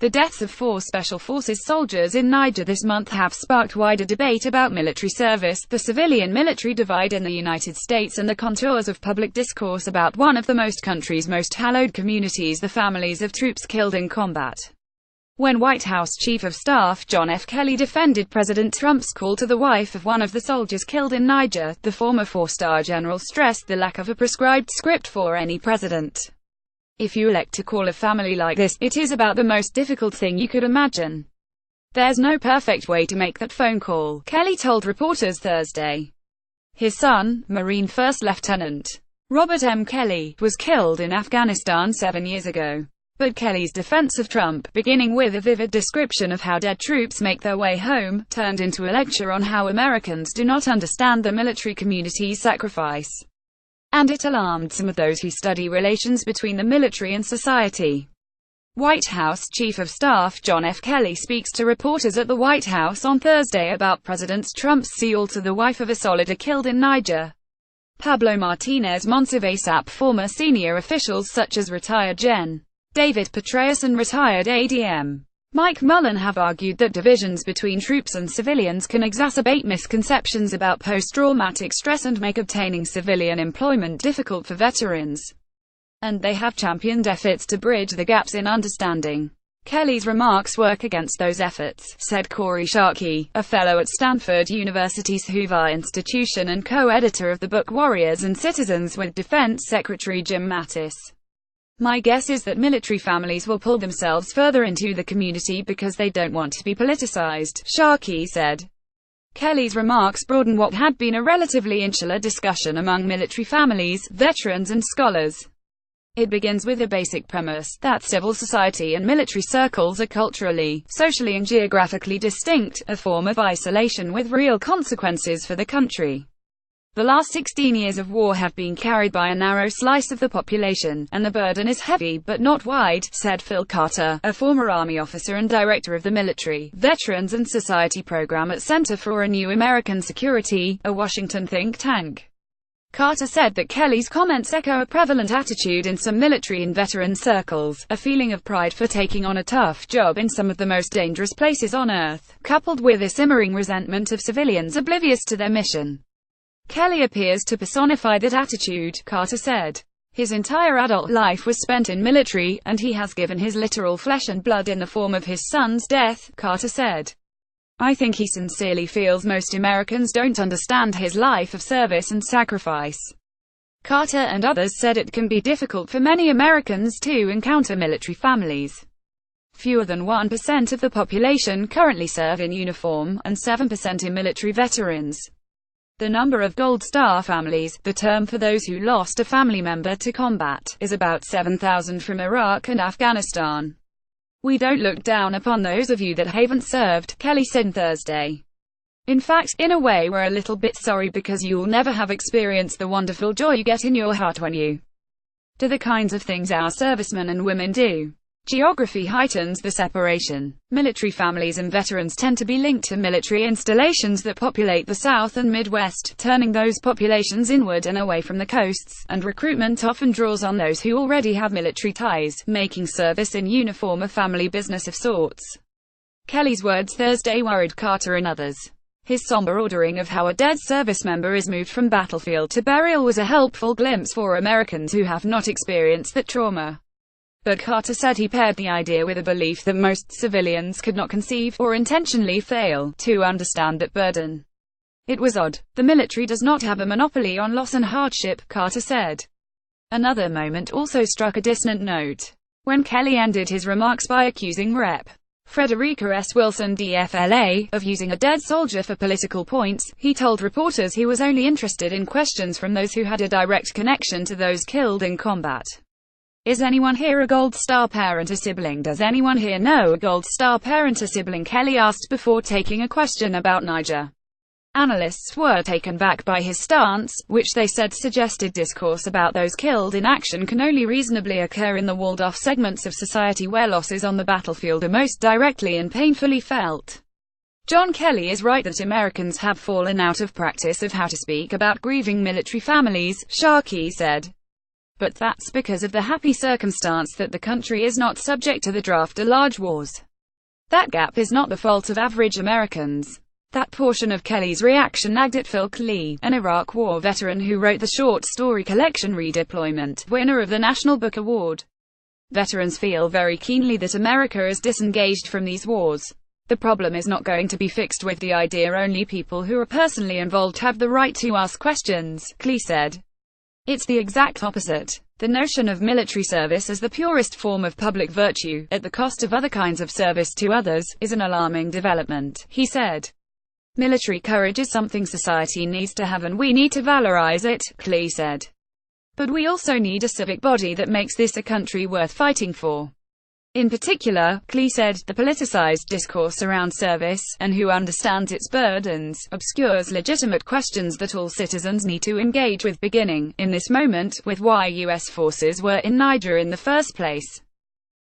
The deaths of 4 Special Forces soldiers in Niger this month have sparked wider debate about military service, the civilian-military divide in the United States, and the contours of public discourse about one of the country's most hallowed communities, the families of troops killed in combat. When White House Chief of Staff John F. Kelly defended President Trump's call to the wife of one of the soldiers killed in Niger, the former 4-star general stressed the lack of a prescribed script for any president. If you elect to call a family like this, it is about the most difficult thing you could imagine. There's no perfect way to make that phone call, Kelly told reporters Thursday. His son, Marine First Lieutenant Robert M. Kelly, was killed in Afghanistan 7 years ago. But Kelly's defense of Trump, beginning with a vivid description of how dead troops make their way home, turned into a lecture on how Americans do not understand the military community's sacrifice. And it alarmed some of those who study relations between the military and society. White House Chief of Staff John F. Kelly speaks to reporters at the White House on Thursday about President Trump's call to the wife of a soldier killed in Niger. Pablo Martinez Monsiváis, former senior officials such as retired Gen. David Petraeus and retired ADM. Mike Mullen have argued that divisions between troops and civilians can exacerbate misconceptions about post-traumatic stress and make obtaining civilian employment difficult for veterans. And they have championed efforts to bridge the gaps in understanding. Kelly's remarks work against those efforts, said Corey Sharkey, a fellow at Stanford University's Hoover Institution and co-editor of the book Warriors and Citizens with Defense Secretary Jim Mattis. My guess is that military families will pull themselves further into the community because they don't want to be politicized, Sharkey said. Kelly's remarks broaden what had been a relatively insular discussion among military families, veterans and scholars. It begins with a basic premise, that civil society and military circles are culturally, socially and geographically distinct, a form of isolation with real consequences for the country. The last 16 years of war have been carried by a narrow slice of the population, and the burden is heavy, but not wide, said Phil Carter, a former Army officer and director of the Military, Veterans and Society program at Center for a New American Security, a Washington think tank. Carter said that Kelly's comments echo a prevalent attitude in some military and veteran circles, a feeling of pride for taking on a tough job in some of the most dangerous places on Earth, coupled with a simmering resentment of civilians oblivious to their mission. Kelly appears to personify that attitude, Carter said. His entire adult life was spent in military, and he has given his literal flesh and blood in the form of his son's death, Carter said. I think he sincerely feels most Americans don't understand his life of service and sacrifice. Carter and others said it can be difficult for many Americans to encounter military families. Fewer than 1% of the population currently serve in uniform, and 7% in military veterans. The number of Gold Star families, the term for those who lost a family member to combat, is about 7,000 from Iraq and Afghanistan. We don't look down upon those of you that haven't served, Kelly said Thursday. In fact, in a way we're a little bit sorry because you'll never have experienced the wonderful joy you get in your heart when you do the kinds of things our servicemen and women do. Geography heightens the separation. Military families and veterans tend to be linked to military installations that populate the South and Midwest, turning those populations inward and away from the coasts, and recruitment often draws on those who already have military ties, making service in uniform a family business of sorts. Kelly's words Thursday worried Carter and others. His somber ordering of how a dead service member is moved from battlefield to burial was a helpful glimpse for Americans who have not experienced that trauma. But Carter said he paired the idea with a belief that most civilians could not conceive, or intentionally fail, to understand that burden. It was odd. The military does not have a monopoly on loss and hardship, Carter said. Another moment also struck a dissonant note. When Kelly ended his remarks by accusing Rep. Frederica S. Wilson DFLA, of using a dead soldier for political points, he told reporters he was only interested in questions from those who had a direct connection to those killed in combat. Is anyone here a Gold Star parent or sibling? Does anyone here know a Gold Star parent or sibling? Kelly asked before taking a question about Niger. Analysts were taken back by his stance, which they said suggested discourse about those killed in action can only reasonably occur in the walled-off segments of society where losses on the battlefield are most directly and painfully felt. John Kelly is right that Americans have fallen out of practice of how to speak about grieving military families, Sharkey said. but that's because of the happy circumstance that the country is not subject to the draft of large wars. That gap is not the fault of average Americans. That portion of Kelly's reaction nagged at Phil Klee, an Iraq War veteran who wrote the short story collection Redeployment, winner of the National Book Award. Veterans feel very keenly that America is disengaged from these wars. The problem is not going to be fixed with the idea only people who are personally involved have the right to ask questions, Klee said. It's the exact opposite. The notion of military service as the purest form of public virtue, at the cost of other kinds of service to others, is an alarming development, he said. Military courage is something society needs to have and we need to valorize it, Klee said. But we also need a civic body that makes this a country worth fighting for. In particular, Klee said, the politicized discourse around service, and who understands its burdens, obscures legitimate questions that all citizens need to engage with beginning, in this moment, with why U.S. forces were in Niger in the first place.